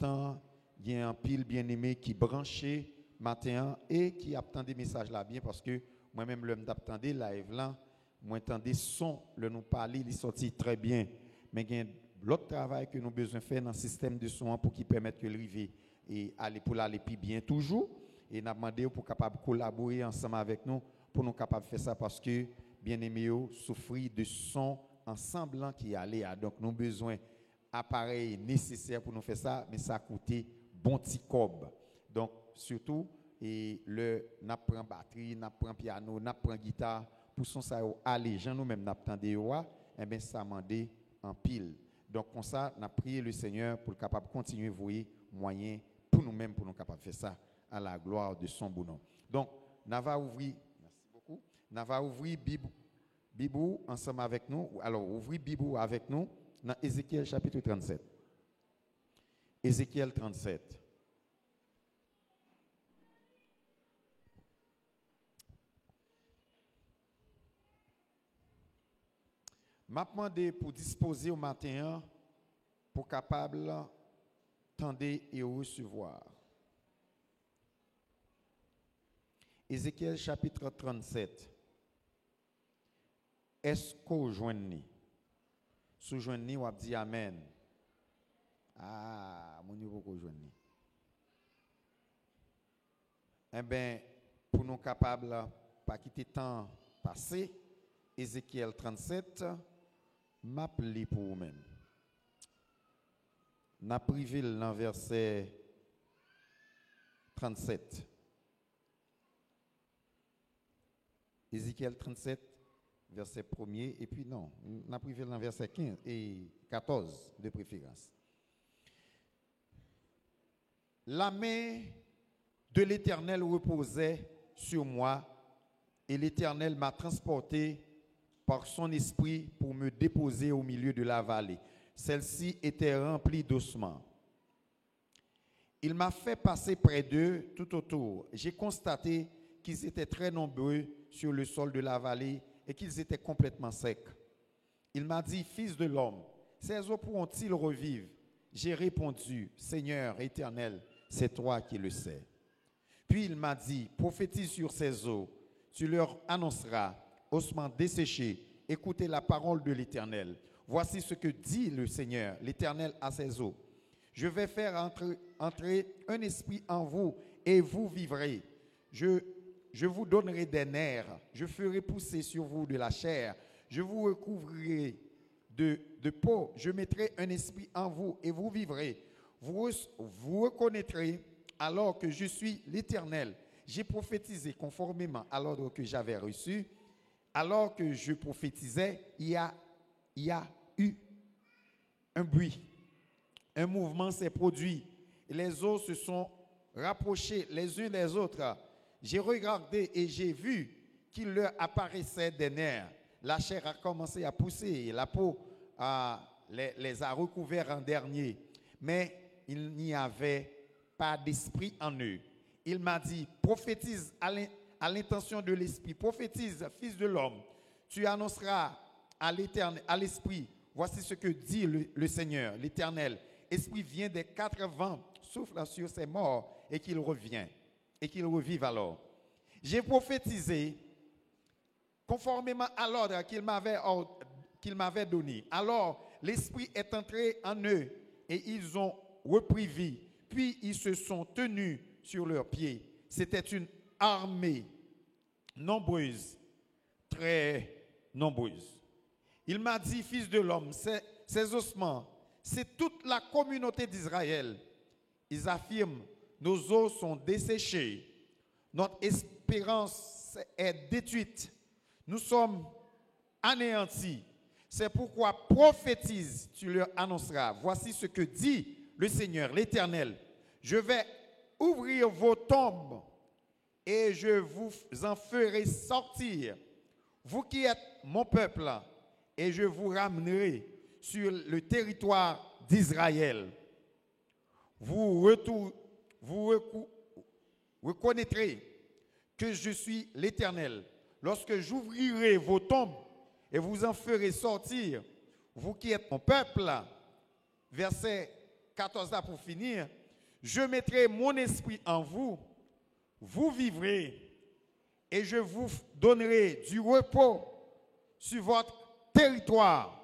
temps, il y a un pile bien-aimé qui branché matin et qui attend des messages là bien parce que moi-même, l'homme d'attendre live là, moi entendez son, le nous parler, il sorti très bien. Mais il y a l'autre travail que nous avons besoin de faire dans le système de son pour qu'il permette que le rive et aller pour l'aller plus bien toujours. Et nous avons demandé pour capable collaborer ensemble avec nous pour nous capable faire ça parce que bien aimé souffrir de son ensemble qui allait. Donc nous avons besoin d'appareils nécessaires pour nous faire ça, mais ça a coûté bon petit cob. Donc surtout et le n'a prend batterie, n'a prend piano, n'a prend guitare pour son ça aller, gens nous-mêmes n'a attendé et ben ça mandé en pile. Donc comme ça, n'a prié le Seigneur pour capable continuer voir moyen pour nous-mêmes pour nous capable faire ça à la gloire de son bon nom. Donc, n'a va ouvrir merci beaucoup. N'a va ouvrir Bibou ensemble avec nous. Alors, ouvrir Bibou avec nous dans Ézéchiel chapitre 37. Ézéchiel 37. M'a demandé pour disposer au matin pour capable tendre et recevoir. Ézéchiel chapitre 37. Est-ce qu'on joigne? Si vous joignez, on dit Amen. Ah, mon niveau qu'on joigne. Eh bien, pour nous capables pas quitter temps passé, Ézéchiel 37, m'appelez pour vous-même. N'a privé dans verset 37. Ézéchiel 37, verset 1er, et puis non, on a privé dans verset 15 et 14 de préférence. La main de l'Éternel reposait sur moi, et l'Éternel m'a transporté par son esprit pour me déposer au milieu de la vallée. Celle-ci était remplie d'ossements. Il m'a fait passer près d'eux tout autour. J'ai constaté qu'ils étaient très nombreux sur le sol de la vallée et qu'ils étaient complètement secs. Il m'a dit, fils de l'homme, ces eaux pourront-ils revivre? J'ai répondu, Seigneur éternel, c'est toi qui le sais. Puis il m'a dit, prophétise sur ces eaux, tu leur annonceras, ossements desséchés, écoutez la parole de l'Éternel. Voici ce que dit le Seigneur, l'Éternel à ces eaux. Je vais faire entrer un esprit en vous et vous vivrez. Je vous donnerai des nerfs, je ferai pousser sur vous de la chair, je vous recouvrirai de peau, je mettrai un esprit en vous et vous vivrez. Vous reconnaîtrez alors que je suis l'Éternel. J'ai prophétisé conformément à l'ordre que j'avais reçu. Alors que je prophétisais, il y a eu un bruit, un mouvement s'est produit. Les eaux se sont rapprochées les unes des autres. J'ai regardé et j'ai vu qu'il leur apparaissait des nerfs. La chair a commencé à pousser et la peau les a recouverts en dernier. Mais il n'y avait pas d'esprit en eux. Il m'a dit, prophétise à l'intention de l'esprit, prophétise, fils de l'homme. Tu annonceras à l'Éternel, à l'esprit, voici ce que dit le Seigneur, l'Éternel. Esprit vient des quatre vents, souffle sur ses morts et qu'il revient. Et qu'il revive alors. J'ai prophétisé conformément à l'ordre qu'il m'avait donné. Alors, l'Esprit est entré en eux et ils ont repris vie. Puis, ils se sont tenus sur leurs pieds. C'était une armée nombreuse, très nombreuse. Il m'a dit, fils de l'homme, ces ossements, c'est toute la communauté d'Israël. Ils affirment, nos os sont desséchés, notre espérance est détruite, nous sommes anéantis. C'est pourquoi prophétise, tu leur annonceras. Voici ce que dit le Seigneur, l'Éternel. Je vais ouvrir vos tombes et je vous en ferai sortir, vous qui êtes mon peuple, et je vous ramènerai sur le territoire d'Israël. Vous reconnaîtrez que je suis l'Éternel. Lorsque j'ouvrirai vos tombes et vous en ferez sortir, vous qui êtes mon peuple, verset 14 là pour finir. Je mettrai mon esprit en vous, vous vivrez, et je vous donnerai du repos sur votre territoire.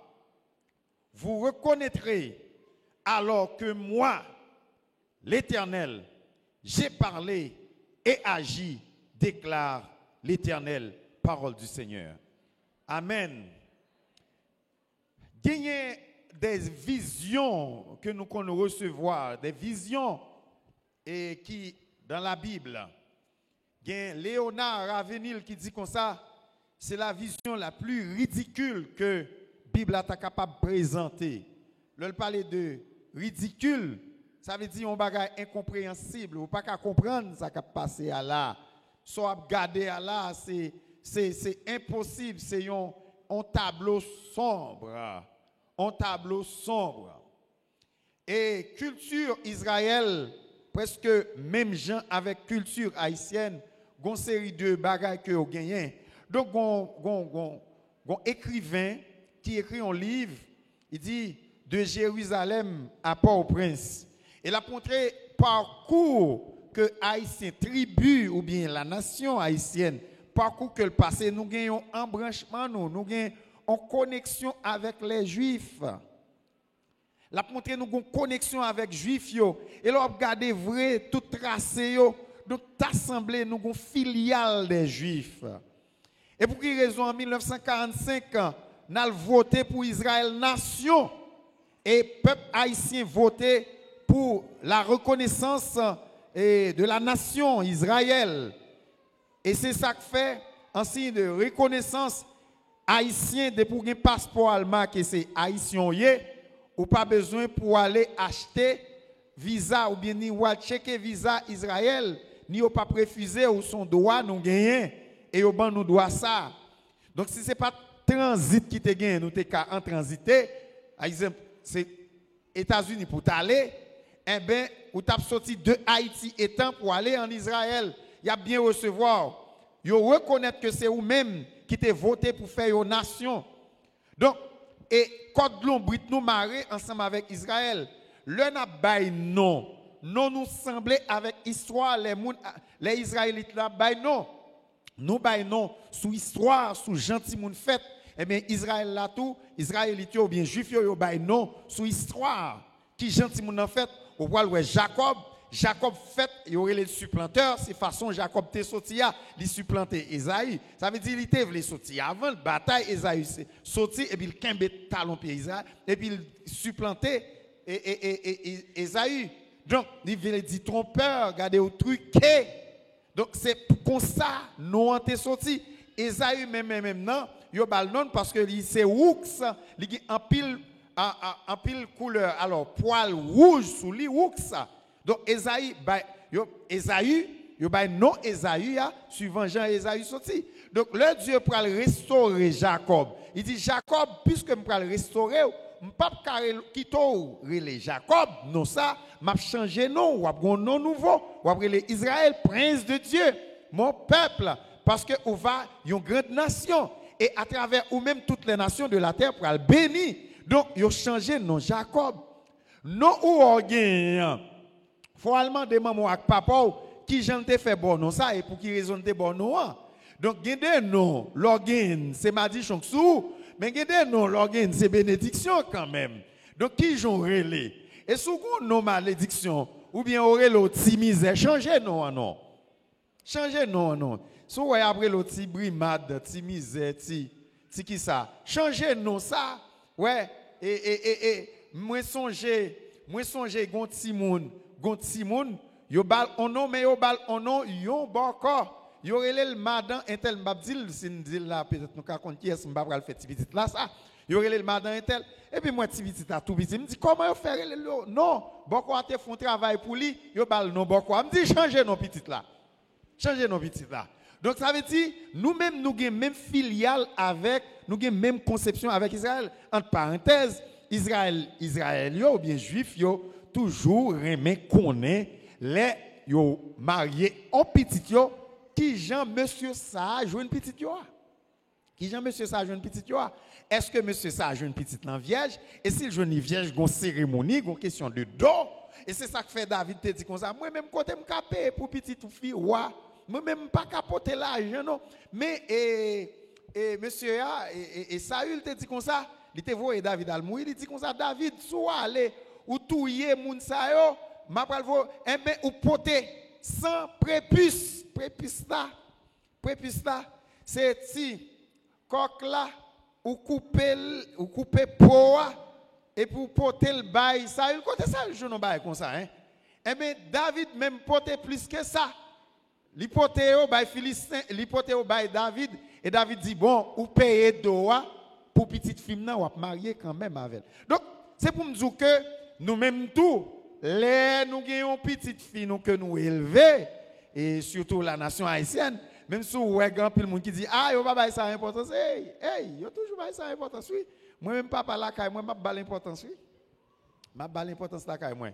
Vous reconnaîtrez alors que moi, l'Éternel, j'ai parlé et agi, déclare l'Éternel, parole du Seigneur. Amen. Gagner des visions que nous connaissons recevoir, des visions et qui, dans la Bible, il y a Léonard Ravenil qui dit comme ça, c'est la vision la plus ridicule que la Bible est capable de présenter. Le parler de ridicule, ça veut dire un bagage incompréhensible. Ou pas qu'à comprendre ça qui passé à là. Soit regarder à là, c'est impossible. C'est un tableau sombre. Un tableau sombre. Et culture Israël, presque même gens avec culture haïtienne, il y a une série de bagages que vous gagnez. Donc, un écrivain qui écrit un livre, il dit de Jérusalem à Port-au-Prince. Il a montré parcours que Haïtien, tribu ou bien la nation haïtienne, parcours que le passé, nous gagnons un branchement, nous gagnons en connexion avec les Juifs. Il a montré nous une connexion avec les Juifs. Et là, regardez vrai, tout tracé. Donc, assemblée, nous une filiale des Juifs. Et pour quelle raison, en 1945, nous avons voté pour Israël nation. Et le peuple haïtien voté pour la reconnaissance de la nation Israël. Et c'est ça que fait, en signe de reconnaissance, haïtien, de pour un passeport allemand qui c'est haïtien, ou pas besoin pour aller acheter visa ou bien ni ou checker visa Israël, ni ou pas refuser ou son droit nous gagner et au ban nous doit ça. Donc si c'est pas transit qui te gagne, nous t'es en transiter, par exemple, c'est États-Unis pour t'aller, eh ben ou t'as sorti de Haïti étant pour aller en Israël, il y a bien recevoir. Yo reconnaître que c'est vous-même qui t'es voté pour faire une nation. Donc et Côte de l'Ombrit nous marrer ensemble avec Israël. Le n'a bail non. Non nous semblait avec histoire les Israélites là bail non. Nous bail non sous histoire, sous gentil moun fait. Eh bien Israël là tout, Israélites ou bien Juifs yo bail non sous histoire. Qui gentil moun en fait, au voit ouais Jacob fait, il y aurait les supplanteurs, c'est façon Jacob te sorti a, il supplanter Esaü. Ça veut dire il était vle sorti avant la bataille Esaü sorti et puis il kembe talon pied Israël et puis il supplanter Esaü. Donc il veut dire trompeur, regardez au truqué. Donc c'est comme ça nous on te sorti. Esaü même non, yo bal non parce que il c'est oux, il en pile couleur alors poil rouge sous lui oux. Donc Esaü non Esaü suivant Jean Esaü sorti. Donc le Dieu pour restaurer Jacob. Il dit Jacob puisque me pour restaurer, me pas quitter relé Jacob, non ça, m'a changer nom, ou un nom nouveau, ou relé Israël prince de Dieu, mon peuple parce que on va une grande nation et à travers ou même toutes les nations de la terre pour le bénir. Donc il a changé nom Jacob. Non ou orgueil. Faut allemand de maman avec papa qui j'en te fait bon non ça et pour qui raison te bon non. Donc gade non l'organe c'est madi chonksou mais gade non l'organe c'est bénédiction quand même. Donc qui j'ont relé et sous non malédiction ou bien aurait le petit misère changer non non. Changer non. Sous après le petit brimade, petit misère, petit qui ça. Changer non ça. Ouais et moi songer gon ti moun yo bal onon mais yo bal onon yon boko yo relé le madan intel m'abdil sin dil là peut-être nous ka konn qui est m'pa pral faire petit là ça yo relé le madan intel et puis moi petit a tout petit me dit comment yo faire non boko a te font travail pour lui yo bal non boko me dit changer non petit là donc ça veut dire nous-mêmes nous gain même filiale avec nous gain même conception avec Israël entre parenthèses Israël yo ou bien juif yo toujours remet connaît les yo marié en petit yo qui Jean monsieur ça joue une petite yo Qui Jean monsieur ça jeune petite yo? Est-ce que monsieur ça jeune petite nan vierge? Et s'il jeune vierge, gon cérémonie, gon question de don. Et c'est ça que fait David te dit comme ça. Moi même côté me capé pour petite fille roi. Moi même pas capoter l'argent non. Mais monsieur et Saül te dit comme ça. Il te voyé David al mourir, il dit comme ça David soit aller ou touyer moun sa yo, m'a pral vo ou poter sans prépuce. Prépuce là, c'est si coq là ou couper poa et pour porter le bail ça il côté ça le jour bail comme ça hein. Eh bien David même porter plus que ça. Il porter au bail Philistin, il porter au bail David et David dit bon ou payer doa pour petite fille nan ou marier quand même avec. Donc c'est pour me dire que nous même tout les nous gagnons petite fille nous que nous élever et surtout la nation haïtienne. Même si vous avez grand pile monde qui dit ah yo pas bail ça importance hey yo toujours bail ça importance oui moi même pas la caille moi m'a pas l'importance oui m'a pas l'importance la caille moi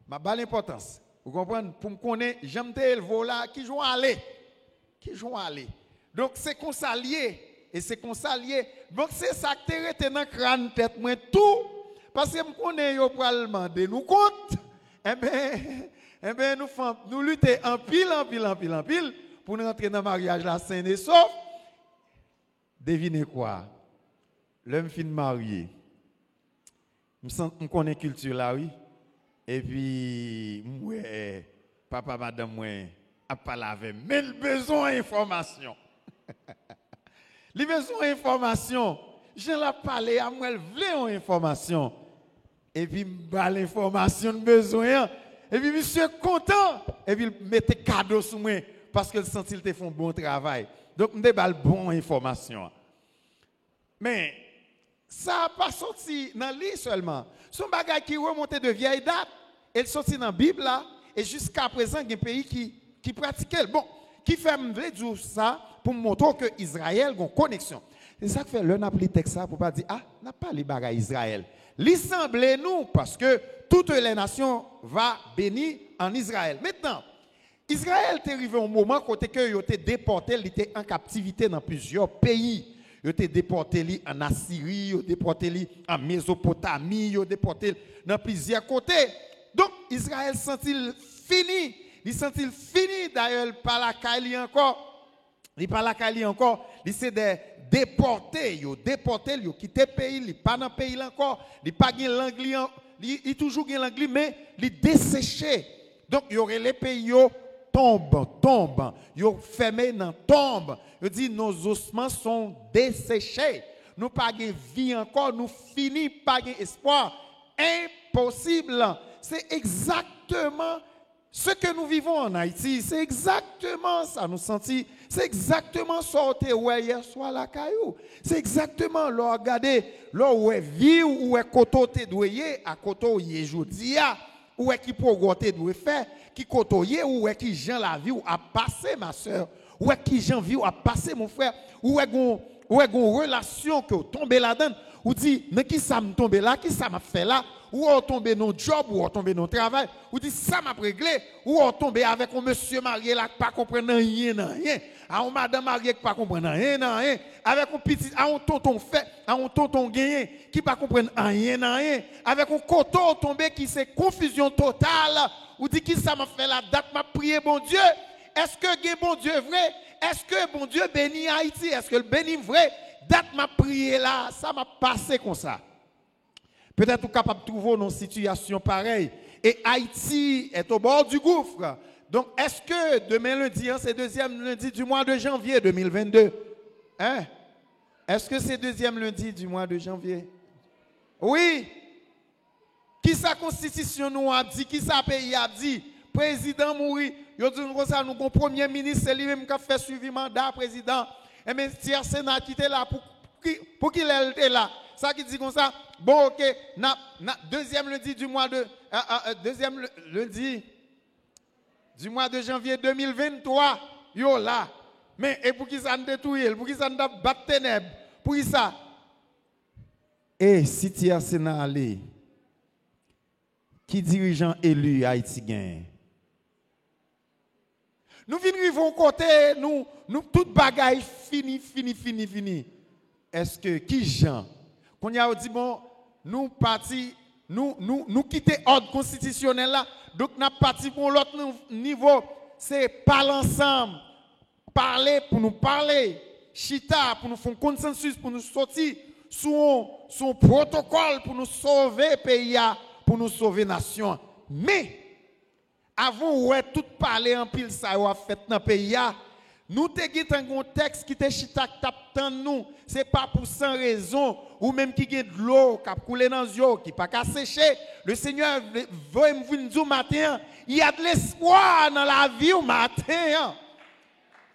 m'a pas l'importance vous comprenez pour me connaître j'aime te élever là qui joue aller donc c'est qu'on s'allier et c'est qu'on s'allier donc c'est ça que te rete dans crâne tête moi tout parce que me connais yo pral demander nous compte eh ben nous lutter en pile pour nous entrer dans le mariage là sain et sauf. Devinez quoi? L'homme fin marié. Je connais culture là oui. Et puis moi papa madame moi a parlé avec mais il besoin d'information. Il besoin d'information. Je l'ai parlé à moi, elle voulait une information. Et puis bah l'information besoin. Et puis monsieur content et puis il mettait cadeau sur moi. Parce que le senti te font bon travail. Donc, on déballe bonne information. Mais, ça n'a pas sorti dans le livre seulement. Son bagage qui remonte de vieille date, elle sorti dans la Bible là, et jusqu'à présent, il y a un pays qui pratique. Bon, qui fait dire ça pour montrer que Israël a une connexion. C'est ça que fait le appelé texte ça pour pas dire, ah, n'a pas les bagages Israël. L'Issemblez-nous parce que toutes les nations vont bénir en Israël. Maintenant, Israël est arrivé au moment côté que il était déporté, il était en captivité dans plusieurs pays. Il était déporté en Assyrie, il était déporté en Mésopotamie, il était déporté dans plusieurs côtés. Donc Israël sent-il fini, il sent-il fini d'ailleurs par la Kali encore. Il par la Kali encore, il s'est déporté, il quitté le pays, il pas dans le pays encore, il pas gain l'anglais, il toujours gain l'anglais mais il desséché. Donc il y aurait les pays tombe, yo fermé dans tombe. Yo dit nos ossements sont desséchés. Nous pas de vie encore, nous fini pas espoir. Impossible. C'est exactement ce que nous vivons en Haïti. C'est exactement ça nous sentis. C'est exactement sortir ouais hier soir la caillou. C'est exactement là regarder là où est vie où est koto te doyer à koto yé jodia où est qui progresser doit faire qui côtoyer ou est qui Jean la vie ou a passé ma soeur ou est qui Jean vie ou a passé mon frère ou est gon relation que tomber là-dedans ou dit mais qui ça me tomber là qui ça m'a fait là ou on tomber dans job ou on tomber dans travail ou dit ça m'a réglé ou on tomber avec un monsieur marié là qui pas comprendre rien à un madame mariée qui pas comprendre rien avec un petit à un tonton fait à un tonton gagné qui pas comprendre rien avec un coton tombé qui c'est confusion totale ou dit qui ça m'a fait la date m'a prié bon Dieu est-ce que bon Dieu vrai est-ce que bon Dieu bénit Haïti est-ce que le bénit vrai date m'a prié là ça m'a passé comme ça peut-être vous capable de trouver une situation pareille et Haïti est au bord du gouffre donc est-ce que demain lundi c'est deuxième lundi du mois de janvier 2022 hein est-ce que c'est deuxième lundi du mois de janvier oui. Qui sa constitution nous a dit, qui sa pays a dit, président mourir, yo dit comme ça nous avons premier ministre c'est lui-même qui a fait suivi mandat président. Et mais tiers Sénat qui était là pour qu'il était là. Ça qui dit comme ça, bon OK, deuxième lundi du mois de deuxième lundi du mois de janvier 2023, yo là. Mais et pour qui ça nous détruit, pour qui ça nous battre ténèbres, pour qui ça et si tiers Sénat allé qui dirigeant élu Haïti gagne. Nous venons côté nous toute bagaille fini. est-ce que qui Jean qu'on y a dit bon nous parti nous quitter ordre constitutionnel là donc n'a parti pour l'autre niveau c'est parler ensemble parler pour nous parler chita pour nous faire un consensus pour nous sortir son protocole pour nous sauver pays pour nous sauver nation mais avant ouais tout parler en pile ça a fait dans pays nous te git un contexte qui te chita tap nous c'est pas pour sans raison ou même qui gagne de l'eau qui couler dans yeux qui pas sécher le Seigneur veut me dire matin il y a de l'espoir dans la vie au matin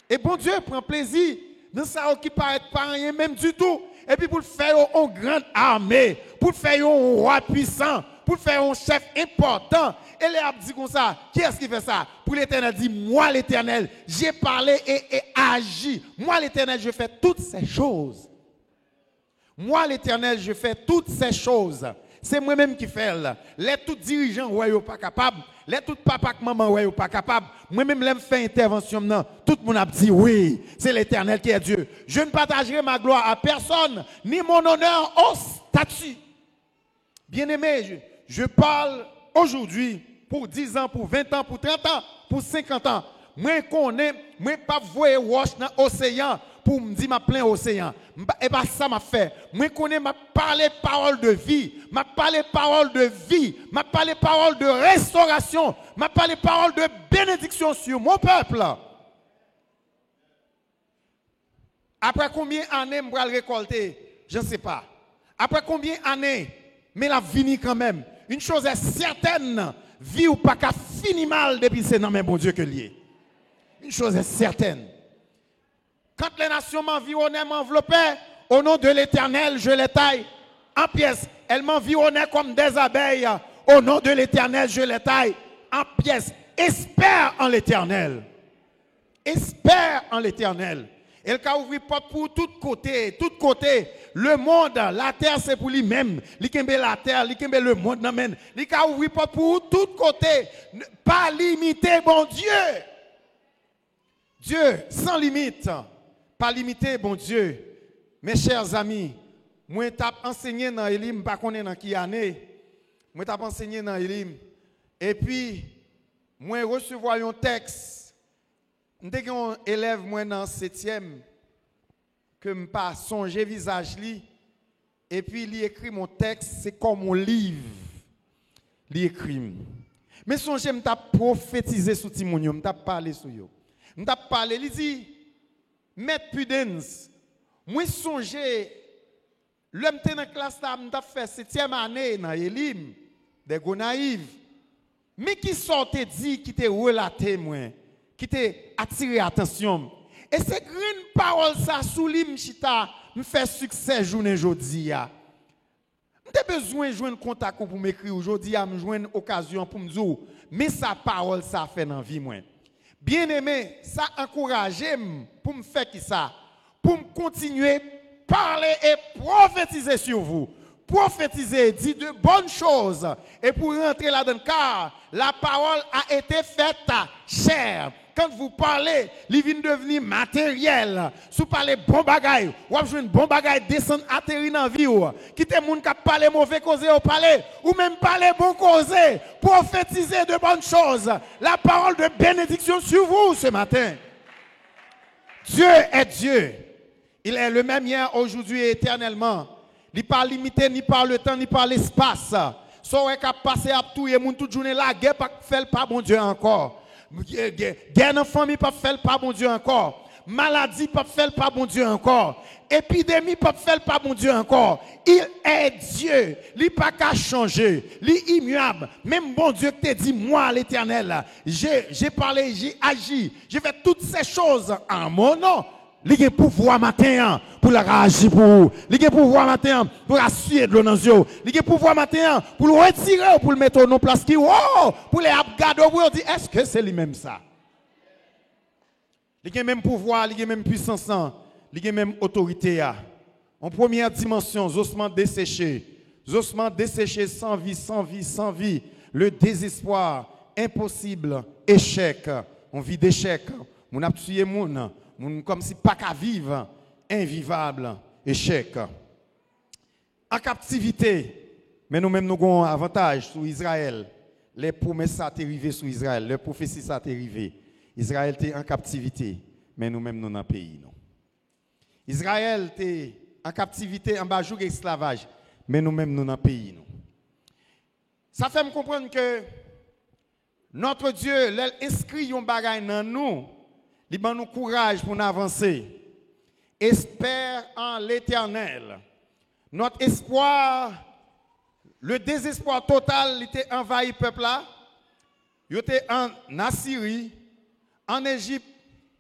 et bon Dieu prend plaisir dans ça qui paraît pas rien même du tout et puis pour le faire en grande armée pour le faire un roi puissant pour le faire un chef important. Et les a dit comme ça, qui est-ce qui fait ça? Pour l'Éternel dit, moi l'Éternel, j'ai parlé et agi. Moi l'Éternel, je fais toutes ces choses. Moi l'Éternel, je fais toutes ces choses. C'est moi-même qui fais là. Les tous dirigeants, ouais, ils sont pas capables. Les tous papa et maman, ouais, ils sont pas capables. Moi-même, je fais intervention maintenant. Tout le monde a dit, oui, c'est l'Éternel qui est Dieu. Je ne partagerai ma gloire à personne, ni mon honneur au statut. Bien-aimé, je parle aujourd'hui pour 10 ans, pour 20 ans, pour 30 ans, pour 50 ans. Moi, connais, moi, pas voyer wash dans l'océan pour me dire ma plein océan. Et pas ça m'a fait. Moi, connais, m'a parlé parole de vie, m'a parlé parole de vie, m'a parlé parole de restauration, m'a parlé parole de bénédiction sur mon peuple. Après combien d'années je vais le récolter? Je ne sais pas. Après combien d'années? Mais la vie quand même. Une chose est certaine, vie ou pas qu'à finir mal depuis c'est dans mes bon Dieu que lié. Une chose est certaine. Quand les nations m'environnaient, m'enveloppaient, au nom de l'Éternel, je les taille en pièces. Elles m'environnaient comme des abeilles. Au nom de l'Éternel, je les taille en pièces. Espère en l'Éternel. Espère en l'Éternel. Elle a ouvert porte pour tous côtés, tous côtés. Le monde, la terre c'est pour lui-même. Il a la terre, il a le monde. Il a ouvert porte pour tous côtés. Pas limité, bon Dieu. Dieu sans limite. Pas limité, bon Dieu. Mes chers amis, moi t'ai enseigné dans Elim, pas connais dans qui année. Moi t'ai enseigné dans Elim. Et puis moi recevoir un texte. Dès qu'on élève moi dans 7e, que je pas songer visage li, et puis il écrit mon texte, c'est comme mon livre. Il écrit. Mais songez, je prophétisé sur Timonio, je parlé sur yo. Je parlé, il dit, Maître Pudens, moi songez, l'homme dans la classe là, je fait 7e année dans Elim, des go naïfs. Mais qui sortait dit, qui te relaté moi, qui t'a attiré attention. Et c'est grande parole ça sous l'imchita me fait succès journée aujourd'hui. J'ai besoin de joindre contact pour m'écrire aujourd'hui, me joindre occasion pour me dire mais sa parole ça fait dans vie moi. Bien-aimé, ça encourage pour me faire qui ça, pour me continuer parler et prophétiser sur vous. Prophétiser, dire de bonnes choses et pour rentrer là-dedans car la parole a été faite chère. Quand vous parlez, il vient devenir matériel. Si vous parlez bon bagaille, vous avez une bon bagaille descendre atterrir dans la vie. Qui te moun qui parle mauvais causé au palais, ou même parler bon causé, prophétiser de bonnes choses. La parole de bénédiction sur vous ce matin. Dieu est Dieu. Il est le même hier, aujourd'hui et éternellement. Il n'est pas limité ni par le temps ni par l'espace. So est capable passer à tout et moun toute journée là, guerre pas faire pas bon Dieu encore. Guerre dans famille pas faire pas bon Dieu encore. Maladie pas faire pas bon Dieu encore. Épidémie pas faire pas bon Dieu encore. Il est Dieu. Il pas qu'à changer. Il est immuable. Même bon Dieu te dit moi l'Éternel, j'ai parlé, j'ai agi, j'ai fait toutes ces choses en mon nom. Il a pouvoir matin pour la réagir pour vous. Il a pouvoir matin pour assurer de l'eau dans les yeux. Il a pouvoir matin pour le retirer, pour le mettre dans place qui pour les regarder pour dire est-ce que c'est lui-même ça? Il a même pouvoir, il a même puissance, il a même autorité. En première dimension, ossements desséchés. Ossements desséchés sans vie, sans vie, sans vie. Le désespoir, impossible, échec. On vit d'échec. On a tué moun. Comme si pas qu'à vivre, invivable, échec. En captivité, mais nous-mêmes nous avons un avantage sur Israël. Les promesses sont arrivées sur Israël, les prophéties sont arrivées. Israël était en captivité, mais nous-mêmes nous dans le pays. Non. Israël était en captivité, en bas jour esclavage, mais nous-mêmes nous dans le pays. Non. Ça fait me comprendre que notre Dieu, l'inscrit un bagage dans nous, il donne nous courage pour nous avancer. Espère en l'Éternel. Notre espoir, le désespoir total, il était envahi le peuple là. Il était en Assyrie, en Égypte,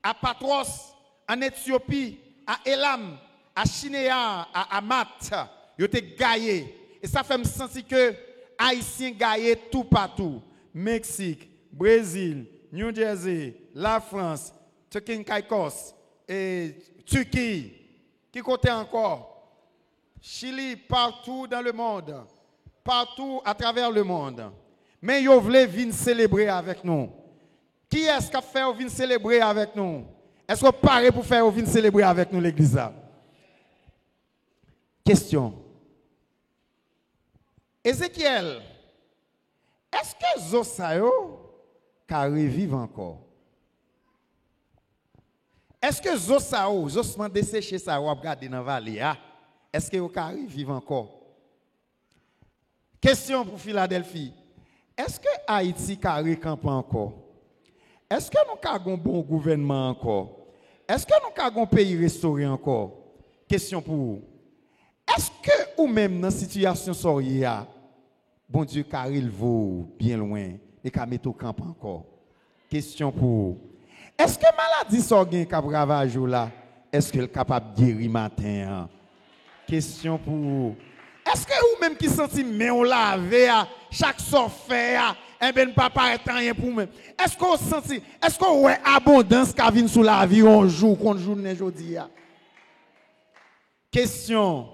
à Patros, en Éthiopie, à Elam, à Shinéa, à Amat. Il était gaillé. Et ça fait me sentir que Haïtiens gaillés tout partout. Mexique, Brésil, New Jersey, la France, Caicos, et Turquie. Qui côté encore? Chili, partout dans le monde. Partout à travers le monde. Mais vous voulez venir célébrer avec nous. Qui est-ce qui a fait venir célébrer avec nous? Est-ce que vous parlez pour faire venir célébrer avec nous l'église? Question. Ézéchiel, est-ce que Zosayo can revivre encore? Est-ce que Zosayo, Zosman desséché ça, ou regarder dans la vallée, est-ce que vous can revivre encore? Question pour Philadelphie. Est-ce que Haïti can recamper encore? Est-ce que nous avons un bon gouvernement encore? Est-ce que nous avons un pays restauré encore? Question pour vous. Est-ce que ou même dans la situation soria, bon Dieu, car il vaut bien loin et qu'à mettre au camp encore? Question pour vous. Est-ce que maladie sorgien cap ravage là, est-ce qu'elle est capable de guérir matin? Question pour vous. Est-ce que vous même qui sentez mais on lavé chaque sort fait et ben pas paraître rien pour même. Est-ce que vous sentez est-ce que vous avez abondance qui vient sous la vie un jour contre journée aujourd'hui? Question.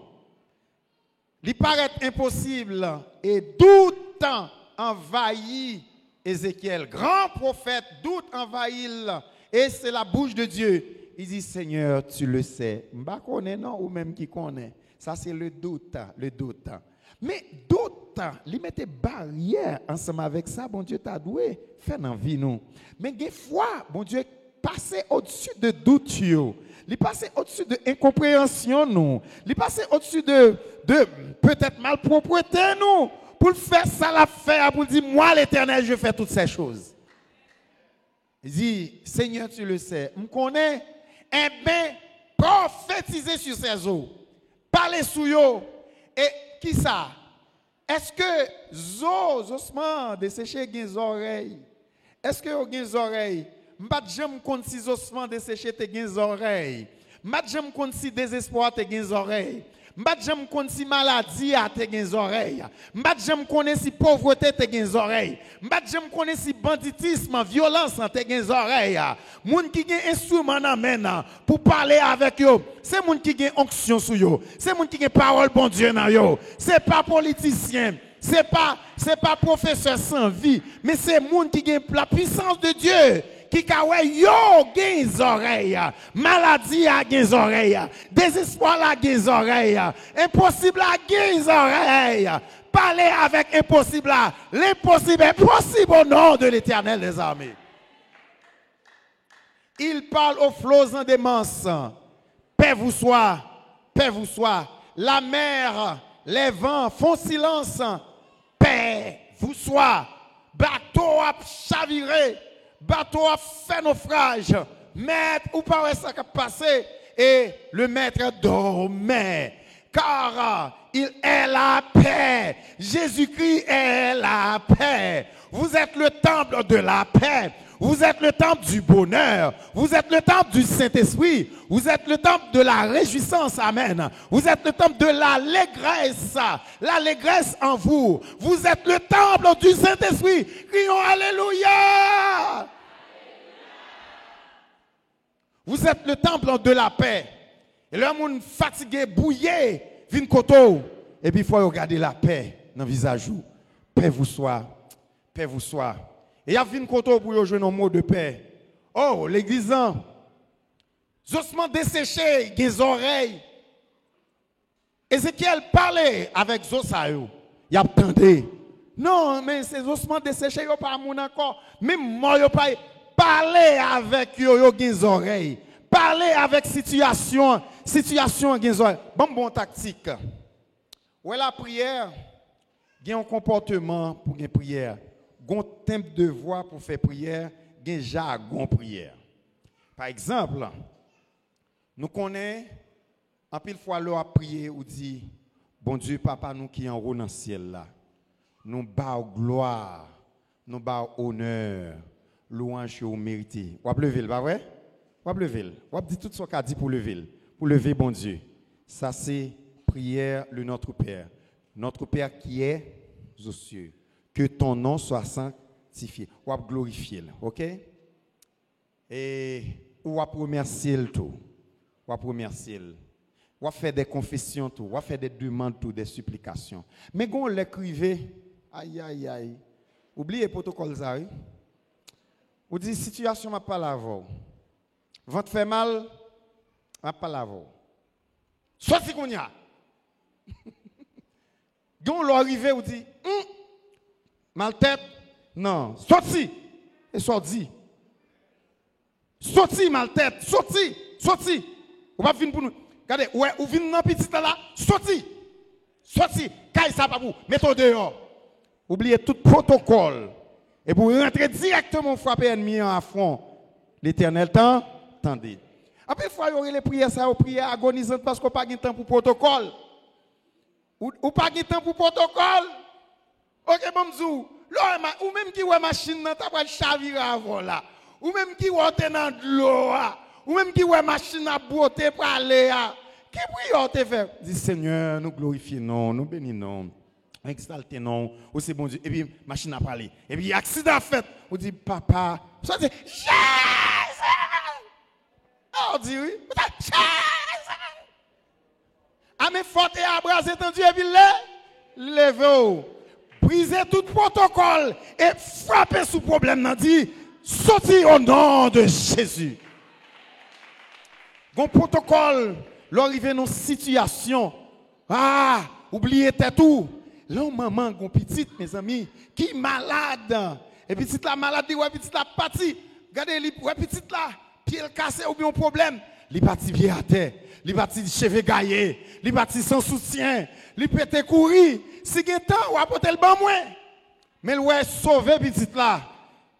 Il paraît impossible et doute envahit Ézéchiel, grand prophète, doute envahit et c'est la bouche de Dieu. Il dit Seigneur, tu le sais. Je ne connais pas ou même qui connaît. Ça c'est le doute, le doute. Mais doute, il mettait barrière ensemble avec ça, bon Dieu t'a doué, fait dans la vie nous. Mais des fois, bon Dieu passait au-dessus de doute, il passait au-dessus de incompréhension nous, il passait au-dessus de peut-être malpropreté nous, pour faire ça la faire, pour dire moi l'Éternel je fais toutes ces choses. Il dit Seigneur tu le sais, je connais, eh bien prophétiser sur ces eaux. Parlez sous eux. Et qui ça? Est-ce que Zosman desséché des oreilles? Est-ce que vous avez des oreilles? Je ne compte si Zosman desséché des oreilles. Je ne compte si désespoir des oreilles. Je ne compte si maladie a des oreilles. Je ne connais si pauvreté des oreilles. Je ne connais si banditisme, violence a des oreilles. Moun qui gen instrument amène pour parler avec eux. C'est moun qui gen onction sur eux. C'est moun qui gen parole bon Dieu dans eux. C'est pas politicien. C'est pas professeur sans vie, mais c'est moun qui gen la puissance de Dieu. Qui kawe yo gen oreilles, maladie a gen oreilles, désespoir a gen oreilles, impossible a gen oreilles. Parler avec impossible, l'impossible est possible au nom de l'Éternel des armées. Il parle aux flots en démence. Paix vous soit, paix vous soit. La mer, les vents font silence. Paix vous soit. Bateau a chaviré. Bateau a fait naufrage. Maître, ou pas ça qui a passé. Et le maître dormait. Car il est la paix. Jésus-Christ est la paix. Vous êtes le temple de la paix. Vous êtes le temple du bonheur. Vous êtes le temple du Saint-Esprit. Vous êtes le temple de la réjouissance. Amen. Vous êtes le temple de l'allégresse. L'allégresse en vous. Vous êtes le temple du Saint-Esprit. Crions Alléluia. Vous êtes le temple de la paix. Et le monde fatigué, bouillé, vient koto. Et puis il faut regarder la paix dans le visage. Paix vous soit. Paix vous soit. Et il y a une koto pour jouer un mot de paix. Oh, l'église, osement desséché, des oreilles. Ézéchiel parlait avec Zosaïo. Il attendait. Non, mais ces ossements desséchés, ils pas mon encore. Même moi, yo pas parler avec yo des oreilles. Parler avec situation des oreilles. Bon tactique. Ouais, la prière, il y a un comportement pour une prière. Il y a un tempo de voix pour faire prière. Il y a un jargon prière. Par exemple, nous connaissons, en pile fois, l'on a prié ou dit, bon Dieu, papa, nous qui en haut dans le ciel là, nous bas gloire, nous bas honneur, louange au mérité. Ou lever, pas vrai? Ou lever. Ou dit tout ce qu'a dit pour lever bon Dieu. Ça c'est prière le Notre Père. Notre Père qui est aux cieux. Que ton nom soit sanctifié. Ou glorifier, OK? Et ou remercier le tout. Ou remercier. Ou faire des confessions tout, ou faire des demandes tout, des supplications. Mais quand on l'écrivait, aïe. Oubliez le protocole ça. Ou dit situation m'a pas laver. Ventre fait mal, m'a pas laver. Sorti qu'on y a. Quand on arrive ou dit mal tête, non, sorti. Et sorti. Sorti mal tête, sorti. Ou pas venir pour nous. Regardez, ouais, ou venez dans petit là, sorti. Caille ça pas vous, mettez dehors. Oubliez tout protocole. Et pour rentrer directement frapper ennemi en front, l'Éternel tendez. Après fois il y les prières ça, prières agonisantes parce qu'on pas de temps pour protocole. Ou pas de temps pour protocole. OK bonjour. Ou même qui ouais machine nan t'a pas chavirer avant là. Ou même qui ouais dans de l'eau. Ou même qui ouais machine à beauté pour aller à qui prière te fait dit Seigneur nous glorifions nous bénissons exaltez non ou c'est bon Dieu et puis machine à parler et puis accident fait on dit papa ça dit Jésus on dit oui Jésus ah mais forte et abrasé tendu et puis levez briser tout protocole et frapper sous problème nan dit sorti au nom de Jésus. Gon protocole, l'arrivée dans situation. Ah, oubliez tout. Là, maman, gon petite, mes amis, qui malade. Et petite la malade, ouais, petite la partie. Regardez, ouais, petite là, pied cassé ou bien un problème. Li parti pied à terre. Li parti cheveux gaillés. Li parti sans soutien. Li pété courir. Si gen temps, ou apporter le ban moins. Mais ouais, sauver petite là.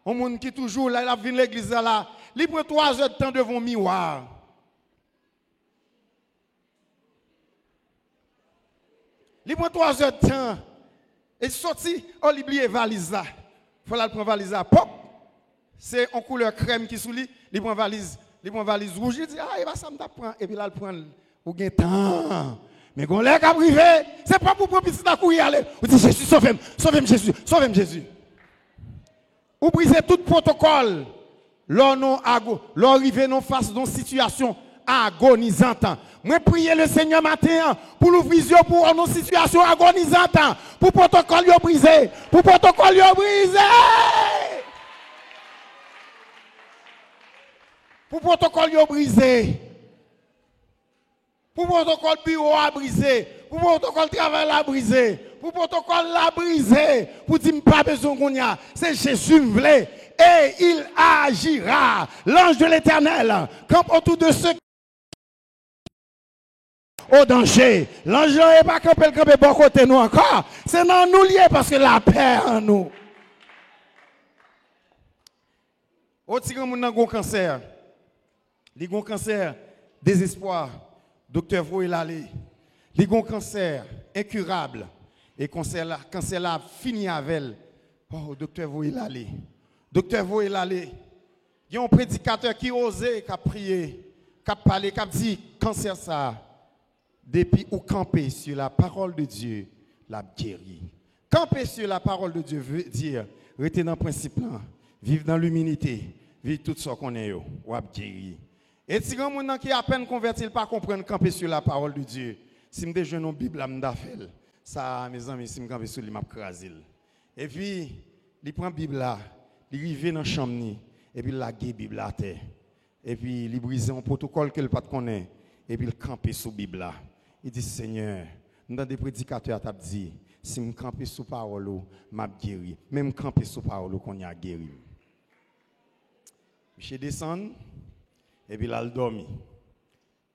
On monde qui toujours là, il a venu l'église là. Li prend 3 heures de temps devant miroir. Il prend 3 heures de temps. Et sorti, on oublie valise là. Il faut la prendre valise là. Pop! C'est en couleur crème qui sous lui. Il prend valise rouge. Il dit, ah, il va ça me prendre. Et puis là, il prend au gain temps. Mais quand on l'a privé, c'est pas pour prendre petit à courir aller. On dit, Jésus, sauve-moi, Jésus. Ou briser tout protocole. L'arrivée non face d'une situation agonisante. Moi prier le Seigneur matin pour l'ouvrir pour une situation agonisante, pour protocole brisé, pour protocole brisé. Pour protocole brisé. Pour protocole bureau à briser, pour protocole travail à briser, pour protocole la briser, pour dire pas besoin qu'on y a, c'est Jésus voulait et il agira. L'ange de l'Éternel campe autour de ceux au danger. L'ange n'est pas campé bon côté nous encore. C'est dans nous liés parce que la paix en nous. Au tigre moun nan gon cancer. Li gon cancer, désespoir. Docteur Voye Lalé. Li gon cancer incurable. Et cancer là fini avec elle. Oh, docteur Voye Lalé. Docteur Voye Lalé. Il y a un prédicateur qui osait, qui a prié, qui a parlé, qui a dit cancer ça. Depuis ou camper sur la parole de Dieu, la guéri. Camper sur la parole de Dieu veut dire rester dans le principe là, vivre dans l'humilité, vivre tout ce qu'on est, ou guéri. Et si grand monde qui a à peine converti, il pas comprendre camper sur la parole de Dieu. Si me déjeune une Bible là m'da fait. Ça mes amis, si me camper sur lui m'a craser. Et puis il prend Bible là, il rive dans chambre et puis la Bible à terre. Et puis il brise un protocole qu'elle pas connaît et puis il camper sur Bible là. Il dit, Seigneur, nous avons des prédicateurs qui dit, si je campe sous parole, je vais guérir. Même camper sous parole, qu'on y a guéri. Je descends, et puis là, il dormi.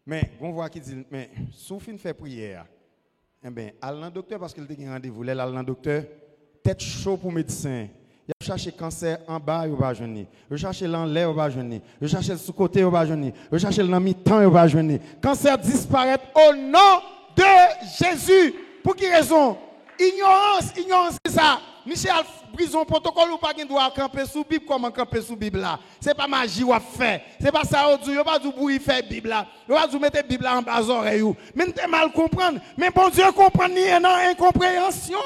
Mais, on voit qu'il dit, mais, si vous fait prière, eh bien, allez dans le docteur parce qu'il a un rendez-vous. Là, allez dans le docteur, tête chaud pour médecin. Il a cherché cancer en bas, il va venir. Il cherche l'en l'air, il va venir. Il cherche le sous-côté, il va venir. Il cherche le mi-temps, il va venir. Cancer disparaît au nom de Jésus. Pour quelle raison? Ignorance, c'est ça. Michel Brison, protocole ou pas qu'il doit camper sous Bible, comment camper sous Bible là? C'est pas magie ou fait. C'est pas ça, on ne pas du bruit faire Bible là. On va mettre Bible là en bas oreille. Mais tu mal comprendre. Mais bon Dieu comprend ni une incompréhension.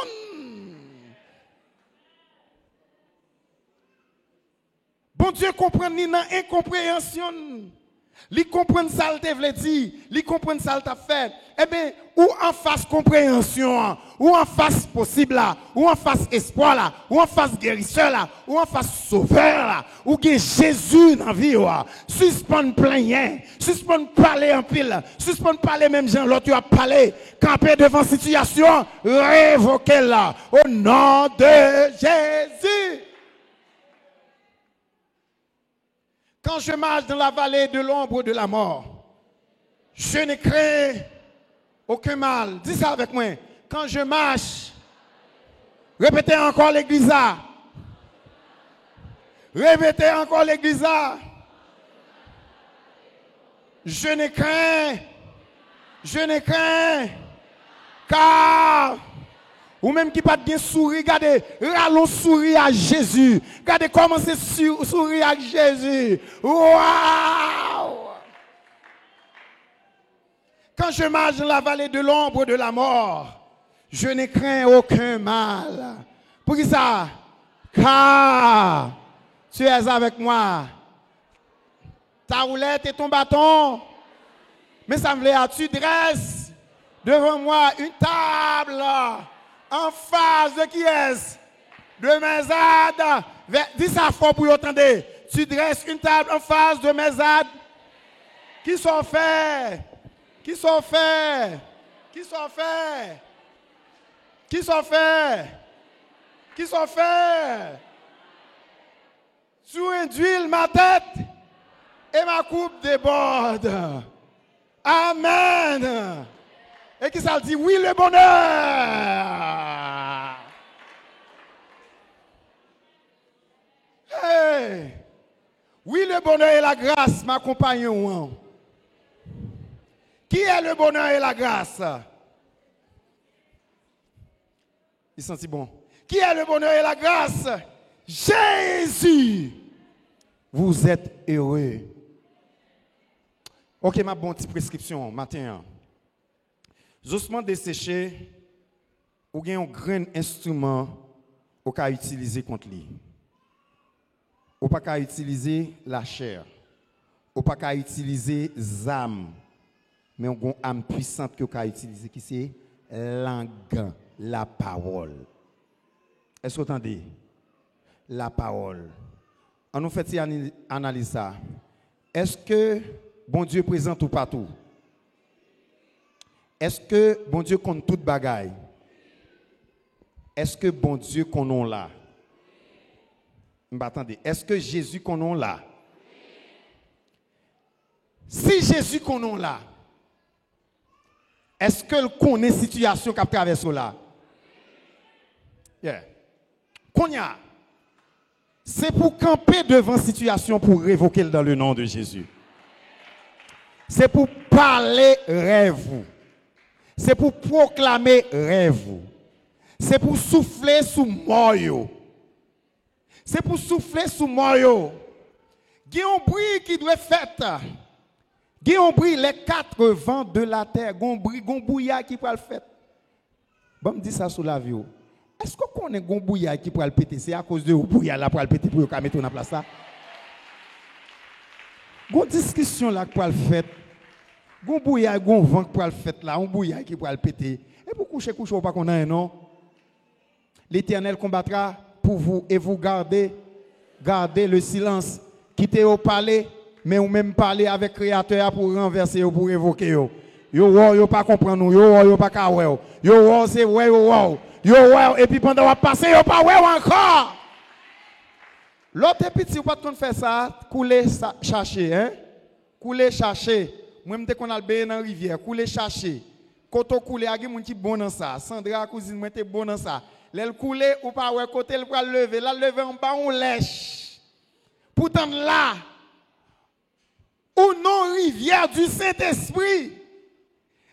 Bon Dieu comprend ni une incompréhension. Li comprendre ça le te vle dire, li comprendre ça le t'a fait. Eh bien, ou en face compréhension, ou en face possible là, ou en face espoir là, ou en face guérisseur là, ou en face sauveur là, ou que Jésus dans vie là. Suspend plein, suspend parler en pile, suspend parler même gens l'autre a parlé, camper devant situation, révoquer là au nom de Jésus. Quand je marche dans la vallée de l'ombre de la mort, je ne crains aucun mal. Dis ça avec moi. Quand je marche, répétez encore l'église. Répétez encore l'église. Je ne crains, car... Ou même qui pas bien sourire, regardez, allons sourire à Jésus. Regardez comment c'est sourire à Jésus. Waouh! Quand je marche dans la vallée de l'ombre de la mort, je ne crains aucun mal. Pour qui ça? Car tu es avec moi. Ta roulette et ton bâton. Mais ça me plaît, tu dresses devant moi une table. En face de qui est-ce? De mes ânes. Dis ça fort pour entendre. Tu dresses une table en face de mes ânes. Qui sont faits? Qui sont faits? Qui sont faits? Qui sont faits? Qui sont faits? Tu induis ma tête et ma coupe déborde. Amen. Et qui ça dit? Oui, le bonheur. Hey. Oui, le bonheur et la grâce m'accompagneront. Qui est le bonheur et la grâce? Il sentit bon. Qui est le bonheur et la grâce? Jésus. Vous êtes heureux. Ok, ma bonne petite prescription matin. Justement desséché, ou bien un grand instrument ou qu'à utiliser contre lui. Ou pas qu'à utiliser la chair. Ou pas qu'à utiliser l'âme. Mais on a une âme puissante que qu'à utiliser qui c'est langue, la parole. Est-ce que vous entendez? La parole. On nous fait analyse ça. Est-ce que bon Dieu est présent ou partout? Est-ce que bon Dieu compte toute bagaille? Est-ce que bon Dieu qu'on là? Attendez, est-ce que Jésus qu'on là? Si Jésus qu'on là, est-ce que le connaît situation qu'a traversé là? Yeah. Qu'on y a, c'est pour camper devant situation pour révoquer dans le nom de Jésus. C'est pour parler rêve. C'est pour proclamer rêve. C'est pour souffler sous moyo. C'est pour souffler sous moyo. Il y a un bruit qui doit être fait. Il y a un bruit les quatre vents de la terre. Il y a un bouillard qui peut le faire. Bon, me dit ça sur la vie. Est-ce qu'on connaît un bouillard qui peut le péter? C'est à cause de bouillard là pour le péter pour le mettre en place ça. Il y a une discussion là pour le faire. Gon bouillard, gon vent pour le faire là, on bouillard qui pour le péter. Et pour coucher pas qu'on a non. L'Éternel combattra pour vous et vous gardez le silence. Quittez au palais, mais ou même parler avec le Créateur pour renverser ou pour évoquer. Yo pas comprendre nous, yo pas ka ouais. Yo c'est ouais yo et puis pendant on passer yo pas ouais encore. L'autre petit ou pas de faire ça, couler chercher hein. Couler chercher. Moi m'te qu'on a le dans rivière, couler chercher. Koto couler a gen moun qui bon dans ça. Sandra cousine moi t'es bon dans ça. L'elle couler ou pas ouais côté elle va lever, la lever en bas on lèche. Pourtant là ou non rivière du Saint-Esprit.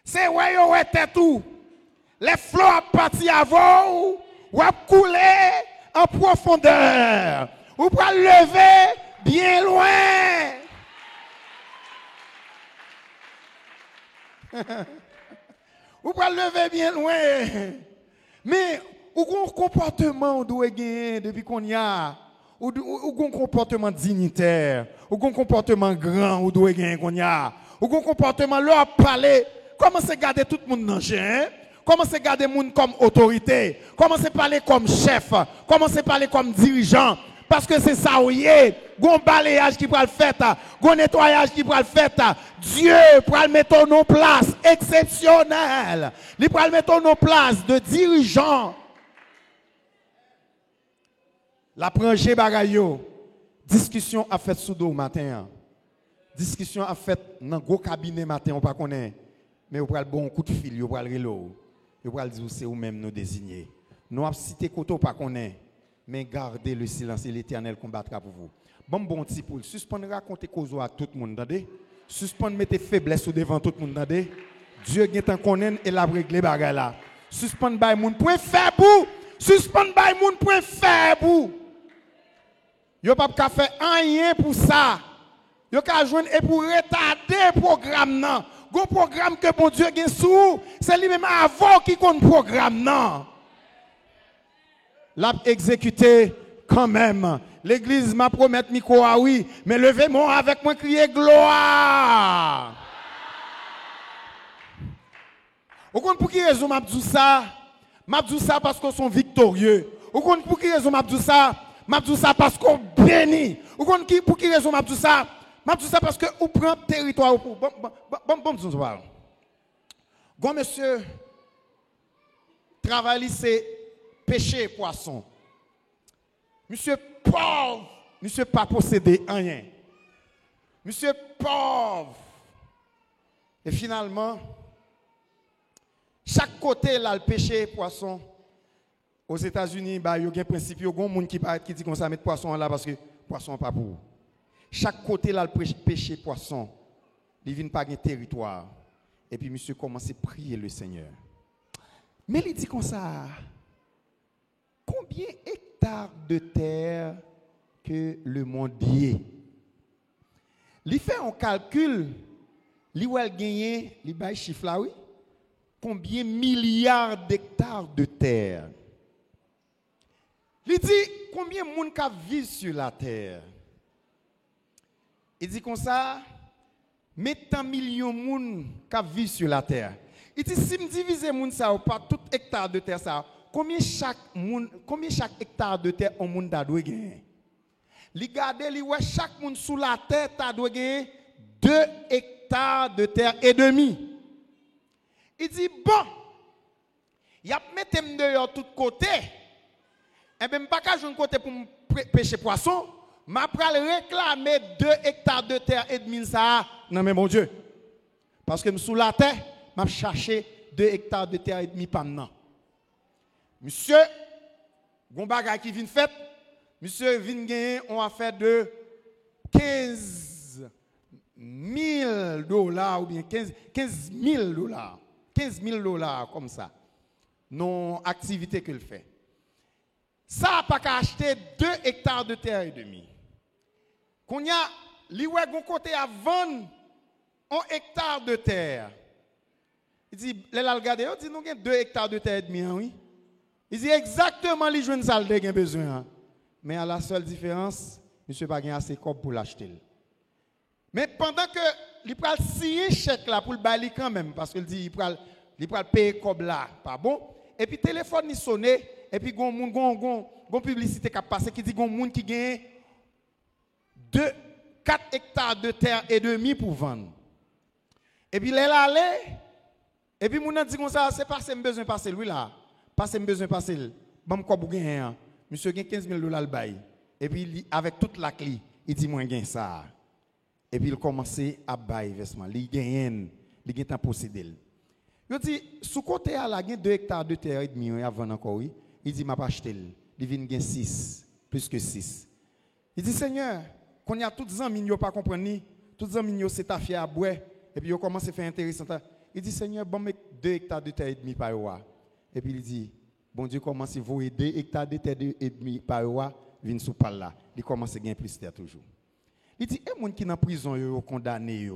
C'est ouais yo ouais tout. Les flots a parti avant ou a couler en profondeur. Ou pour lever bien loin. Ou pour lever bien loin. Mais ou un comportement on doit gagner depuis qu'on y a ou un comportement dignitaire, ou un comportement grand ou doit gagner qu'on y a. Ou un comportement là parler, comment c'est garder tout le monde dans hein? Comment c'est garder le monde comme autorité? Comment c'est parler comme chef? Comment c'est parler comme dirigeant? Parce que c'est ça où il y a. Gon balayage qui peut le faire, gon nettoyage qui peut le faire. Dieu pour le mettre en place exceptionnelle. Il peut le mettre en place de dirigeant. La prangé bagayo. Discussion a fait sous dos matin. Discussion a fait dans gros cabinet matin on pas connaît. Mais on prend bon coup de fil, on prend le relo. On prend dire c'est ou même nous désigner. Nous avons cité koto pas connaît. Mais gardez le silence et l'Éternel combattra pour vous. Bon petit pour suspendre raconter cause à tout le monde, entendez? Suspendre mettre faiblesse devant tout le monde, entendez? Dieu est en connaît et l'a réglé bagay là. Suspendre bay moun point faible. Suspendre bay moun point faible. Yo pas ka faire rien pour ça. Yo ka joindre et pour retarder programme nan. Gon programme que bon Dieu gen sou, c'est lui même avant qui compte programme nan. L'a exécuté quand même. L'église m'a promis micro oui, mais levez-moi avec moi crier gloire. Vous comprenez pour qui raison m'a dit ça? M'a dit ça parce qu'on sont victorieux. Vous comprenez pour qui raison m'a dit ça? M'a dit ça parce qu'on bénit. Vous comprenez pour qui raison m'a dit ça? M'a dit ça parce que vous prenez territoire pour bon monsieur travaille c'est pêcher poisson. Monsieur pauvre, monsieur pas possédé rien. Monsieur pauvre. Et finalement, chaque côté là le pêcher poisson. Aux États-Unis, bah il y a un principe, il y a un monde qui dit qu'on ça mettre poisson là parce que poisson pas pour. Chaque côté là le pêcher poisson, il vient pas un territoire. Et puis monsieur commence à prier le Seigneur. Mais il dit comme ça. Combien hectares de terre que le monde y est? Il fait un calcul, il va gagner, il va chiffre là, oui. Combien milliards d'hectares de terre? Il dit combien de monde vit sur la terre? Il dit comme ça, mettant millions de monde vit sur la terre. Il dit si me divise monde ça par tout hectare de terre ça. Combien chaque hectare de terre on monde doit gagner? Li gade li ouais chaque monde sous la terre doit gagner 2 hectares de terre et demi. Il dit bon, y a mettre dehors tout côté. Et ben pas ka joun côté pour pêcher poisson, m'a pral réclamer 2 hectares de terre et demi ça non mais mon Dieu. Parce que sous la terre, m'a chercher 2 hectares de terre et demi par an. Monsieur, gon bagay qui vient fait, monsieur vient gagner on affaire de 15 000 dollars ou bien 15 000 dollars. 15 000 dollars comme ça. Non activité qu'il fait. Ça n'a pas qu'à acheter 2 hectares de terre et demi. Qu'on y a, li wè gon côté à vendre 1 hectare de terre. Il dit, les la regarder, il dit, nous avons 2 hectares de terre et demi, oui. Il dit exactement les jeunes salles de besoin. Mais à la seule différence, monsieur pas assez de pour l'acheter. Mais pendant que il pral signer chèque là pour le bailler quand même parce qu'il dit il pral payer comme là, pas bon. Et puis téléphone il sonné et puis gon publicité qui a passé qui dit gon monde qui gagne 4 hectares de terre et demi pour vendre. Et puis là allé Et puis, mon dit comme ça, c'est pas que besoin de passer lui là. Pas que besoin de passer. Bon, quoi, vous gagnez, monsieur gagne 15 000 $ le bail. Et puis, avec toute la clé, il dit, moi, gagne ça. Et puis, il commence à bailler vêtements. Il gagne un possédé. Il dit, sous côté, à la gagne 2 hectares de terre et demi, avant encore, il dit, m'a pas acheté. Il vient gagne 6, plus que 6. Il dit, Seigneur, qu'on y a tous les amis, ils ne pas comprendre, tous les amis, c'est ta fière à boire. Et puis, il commence à faire intéressant. Il dit, Seigneur, bon, 2 hectares de terre et demi par roi. Et puis, il dit, bon Dieu commence à vous aider, 2 hectares de terre et demi par roi, viennent sous par là. Il commence à gagner plus de terre toujours. Il dit, et moun qui dans prison, yo condamné,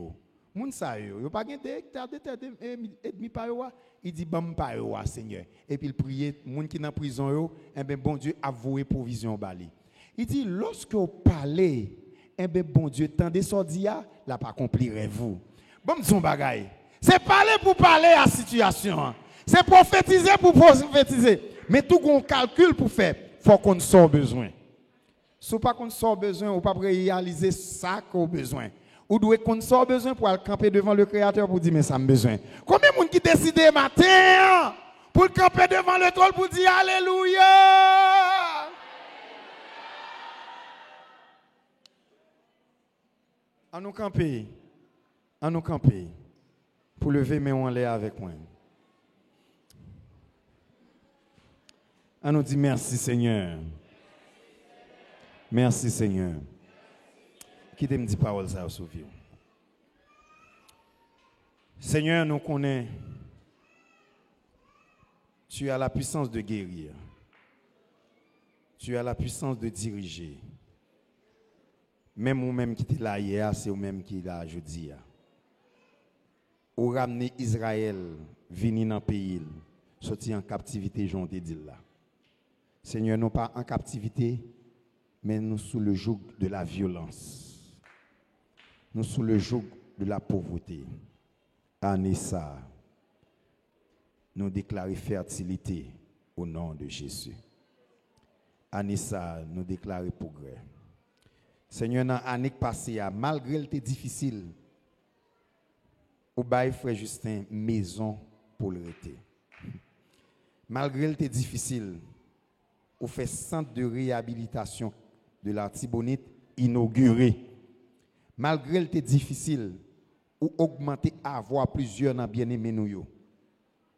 moun sa yo pas gagné 2 hectares de terre et demi par roi. Il dit, bon, par roi, Seigneur. Et puis, il prie, moun qui dans prison, yo, eh bien, bon Dieu, avoué provision bali. Il dit, lorsque vous parlez, eh bien, bon Dieu, tendez sordia, là, pas accomplirez-vous. Bon, son bagaille. C'est parler pour parler à la situation. C'est prophétiser pour prophétiser. Mais tout qu'on calcule pour faire, il faut qu'on soit besoin. Si vous pas qu'on soit besoin, ou pas réaliser ça qu'on a besoin. Ou doit qu'on soit besoin pour aller camper devant le Créateur pour dire, mais ça me besoin. Combien de monde qui décide matin pour camper devant le trône pour dire Alléluia? À nous camper. À nous camper. Pour lever mes mains en l'air avec moi. On nous dit merci Seigneur. Merci Seigneur. Qui te me dit parole ça au vie. Seigneur, nous connaissons. Tu as la puissance de guérir. Tu as la puissance de diriger. Même ou même qui était là hier, c'est ou même qui est là aujourd'hui. Ou ramener Israël, venir dans le pays, sortir en captivité, j'en ai dit là. Seigneur, non pas en captivité, mais nous sous le joug de la violence. Nous sous le joug de la pauvreté. Anessa, nous déclarons fertilité au nom de Jésus. Anessa, nous déclarons progrès. Seigneur, dans l'année passée, malgré le temps difficile, au bail frère Justin, maison pour le rester. Malgré le temps difficile, on fait centre de réhabilitation de la Tibonite inauguré. Malgré le temps difficile, ou augmenter avoir plusieurs dans bien-aimés nous.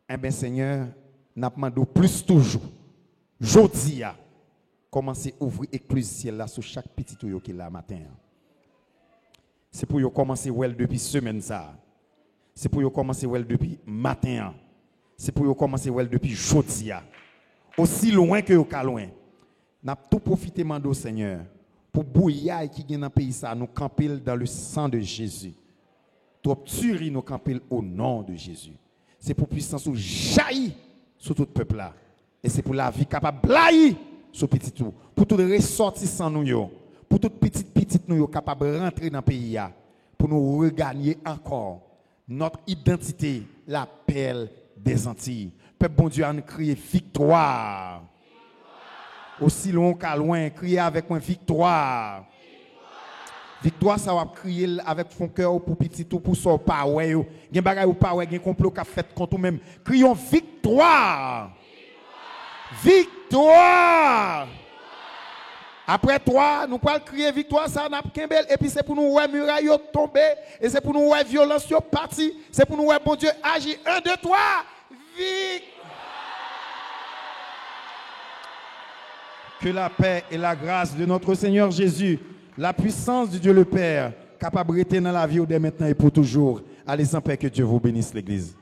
Eh bien Seigneur, n'a demandé plus toujours. Jodi a commencer à ouvrir l'éclusier là sur chaque petit tuyau qui est là matin. C'est pour yo commencer well depuis semaine ça. C'est pour yo commencer well depuis matin. C'est pour yo commencer well depuis jodi a. Aussi loin que yo ka loin. N'a tout profité mando Seigneur pour bouillard qui gagne dans pays ça nous camper dans le sang de Jésus. Trop tuerie nous camper au nom de Jésus. C'est pour puissance ou jaillit sur tout peuple là. Et c'est pour la vie capable blayer sur petit tout. Pour tout ressortissant nous yo. Pour toute petite nous yo capable rentrer dans le pays là. Pour nous regagner encore notre identité, la perle des Antilles. Peuple bon Dieu a nous crier victoire. Aussi loin qu'à loin, crier avec moi victoire. Victoire, ça va crier avec son cœur pour petit tout, pour son power. Il y a des choses ou power, il y a un complot qui a fait contre nous-mêmes. Crions victoire. Victoire. Après toi, nous pouvons crier victoire, ça n'a pas belle. Et puis c'est pour nous voir muraille tomber. Et c'est pour nous voir violence partie. C'est pour nous voir bon Dieu agir. 1, 2, 3. Victoire. Que la paix et la grâce de notre Seigneur Jésus, la puissance de Dieu le Père, capable de rester dans la vie dès maintenant et pour toujours. Allez en paix, que Dieu vous bénisse l'Église.